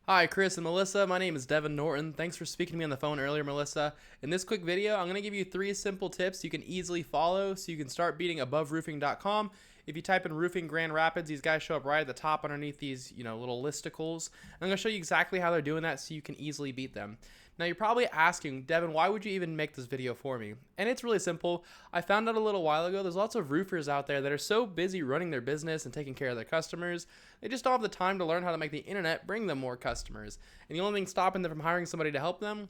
Hi, Chris and Melissa. My name is Devin Norton. Thanks for speaking to me on the phone earlier, Melissa. In this quick video, I'm going to give you 3 simple tips you can easily follow so you can start beating AboveRoofing.com. If you type in roofing Grand Rapids, these guys show up right at the top underneath these, little listicles. I'm going to show you exactly how they're doing that so you can easily beat them. Now, you're probably asking, Devin, why would you even make this video for me? And it's really simple. I found out a little while ago there's lots of roofers out there that are so busy running their business and taking care of their customers, they just don't have the time to learn how to make the internet bring them more customers. And the only thing stopping them from hiring somebody to help them,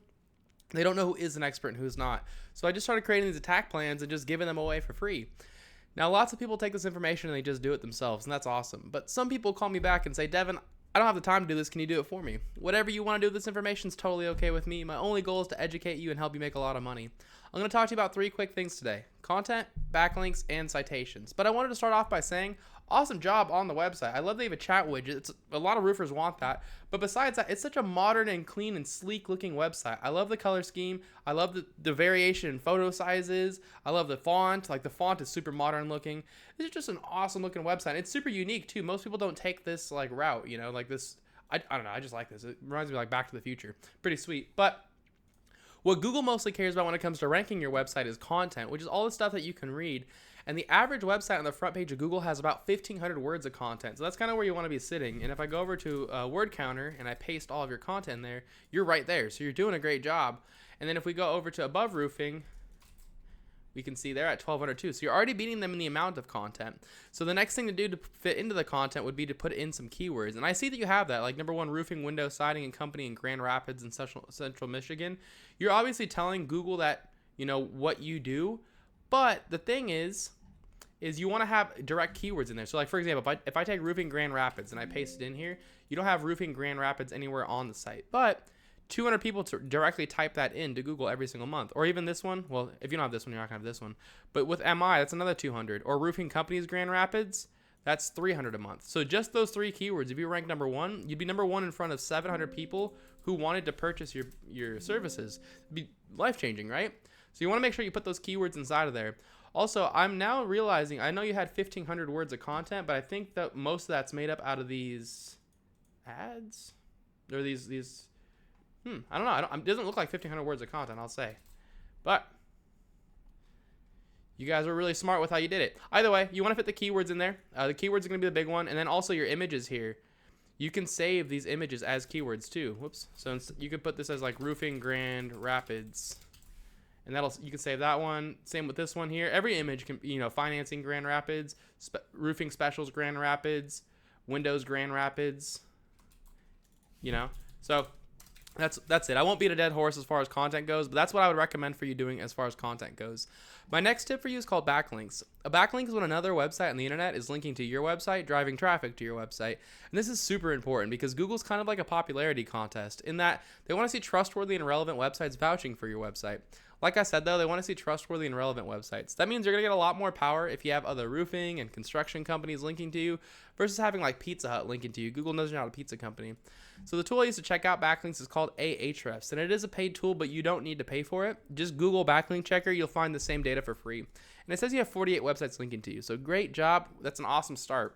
they don't know who is an expert and who's not. So I just started creating these attack plans and just giving them away for free. Now, lots of people take this information and they just do it themselves, and that's awesome. But some people call me back and say, Devin, I don't have the time to do this. Can you do it for me? Whatever you want to do with this information is totally okay with me. My only goal is to educate you and help you make a lot of money. I'm going to talk to you about 3 quick things today: content, backlinks, and citations. But I wanted to start off by saying, awesome job on the website. I love they have a chat widget. A lot of roofers want that. But besides that, it's such a modern and clean and sleek looking website. I love the color scheme. I love the variation in photo sizes. I love the font. Like, the font is super modern looking. This is just an awesome looking website. It's super unique too. Most people don't take this route, like this. I don't know. I just like this. It reminds me of Back to the Future. Pretty sweet. But what Google mostly cares about when it comes to ranking your website is content, which is all the stuff that you can read. And the average website on the front page of Google has about 1,500 words of content. So that's kind of where you want to be sitting. And if I go over to Word Counter and I paste all of your content there, you're right there. So you're doing a great job. And then if we go over to Above Roofing, we can see they're at 1,202. So you're already beating them in the amount of content. So the next thing to do to fit into the content would be to put in some keywords. And I see that you have that, like number 1, roofing, window, siding, and company in Grand Rapids and Central Michigan. You're obviously telling Google that, what you do. But the thing is you want to have direct keywords in there. So, like, for example, if I take roofing Grand Rapids and I paste it in here, you don't have roofing Grand Rapids anywhere on the site. But 200 people to directly type that in to Google every single month. Or even this one. Well, if you don't have this one, you're not going to have this one. But with MI, that's another 200. Or roofing companies Grand Rapids, that's 300 a month. So just those 3 keywords, if you rank number 1, you'd be number 1 in front of 700 people who wanted to purchase your services. It'd be life-changing, right? So you want to make sure you put those keywords inside of there. Also, I'm now realizing, I know you had 1,500 words of content, but I think that most of that's made up out of these ads? Or these I don't know. It doesn't look like 1,500 words of content, I'll say. But you guys were really smart with how you did it. Either way, you want to fit the keywords in there. The keywords are going to be the big one. And then also your images here. You can save these images as keywords too. Whoops. So you could put this as like roofing Grand Rapids. And you can save that one. Same with this one here. Every image can, financing Grand Rapids, roofing specials Grand Rapids, windows Grand Rapids. So that's it. I won't beat a dead horse as far as content goes, but that's what I would recommend for you doing as far as content goes. My next tip for you is called backlinks. A backlink is when another website on the internet is linking to your website, driving traffic to your website. And this is super important because Google's kind of like a popularity contest in that they want to see trustworthy and relevant websites vouching for your website. Like I said, though, they want to see trustworthy and relevant websites. That means you're going to get a lot more power if you have other roofing and construction companies linking to you versus having like Pizza Hut linking to you. Google knows you're not a pizza company. So the tool I use to check out backlinks is called Ahrefs, and it is a paid tool, but you don't need to pay for it. Just Google backlink checker. You'll find the same data for free. And it says you have 48 websites linking to you. So great job. That's an awesome start.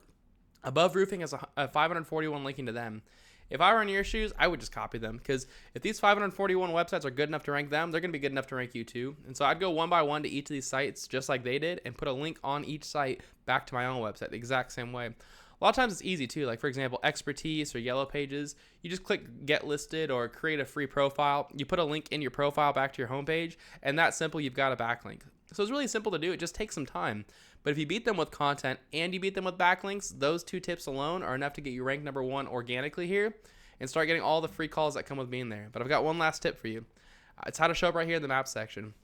Above Roofing has a 541 linking to them. If I were in your shoes, I would just copy them, because if these 541 websites are good enough to rank them, they're going to be good enough to rank you too. And so I'd go one by one to each of these sites, just like they did, and put a link on each site back to my own website the exact same way. A lot of times it's easy too. Like, for example, Expertise or Yellow Pages, you just click Get Listed or create a free profile. You put a link in your profile back to your homepage, and that simple, you've got a backlink. So it's really simple to do. It just takes some time. But if you beat them with content and you beat them with backlinks, those 2 tips alone are enough to get you ranked number 1 organically here and start getting all the free calls that come with being there. But I've got one last tip for you. It's how to show up right here in the map section.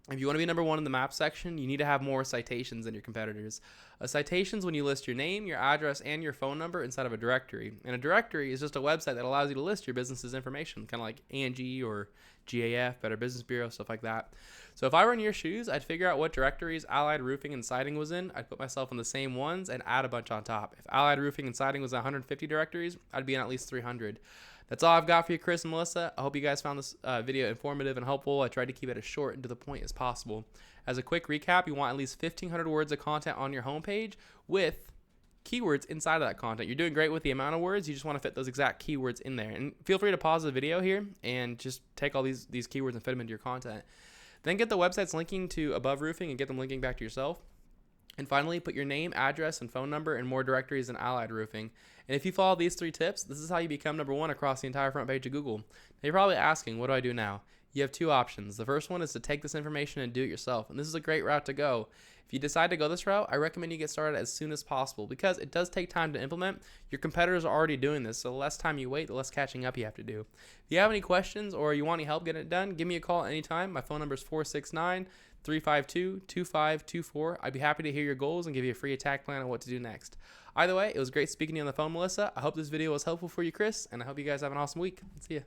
If you want to be number 1 in the map section, you need to have more citations than your competitors. A citation is when you list your name, your address, and your phone number inside of a directory. And a directory is just a website that allows you to list your business's information, kind of like Angie or GAF, Better Business Bureau, stuff like that. So if I were in your shoes, I'd figure out what directories Allied Roofing and Siding was in. I'd put myself in the same ones and add a bunch on top. If Allied Roofing and Siding was 150 directories, I'd be in at least 300. That's all I've got for you, Chris and Melissa. I hope you guys found this video informative and helpful. I tried to keep it as short and to the point as possible. As a quick recap, you want at least 1,500 words of content on your homepage with keywords inside of that content. You're doing great with the amount of words. You just want to fit those exact keywords in there. And feel free to pause the video here and just take all these keywords and fit them into your content. Then get the websites linking to Above Roofing and get them linking back to yourself. And finally, put your name, address, and phone number in more directories than Allied Roofing. And if you follow these 3 tips, this is how you become #1 across the entire front page of Google. Now you're probably asking, what do I do now? You have 2 options. The first one is to take this information and do it yourself. And this is a great route to go. If you decide to go this route, I recommend you get started as soon as possible because it does take time to implement. Your competitors are already doing this, so the less time you wait, the less catching up you have to do. If you have any questions or you want any help getting it done, give me a call anytime. My phone number is 469-352-2524. I'd be happy to hear your goals and give you a free attack plan on what to do next. Either way, it was great speaking to you on the phone, Melissa. I hope this video was helpful for you, Chris, and I hope you guys have an awesome week. See ya.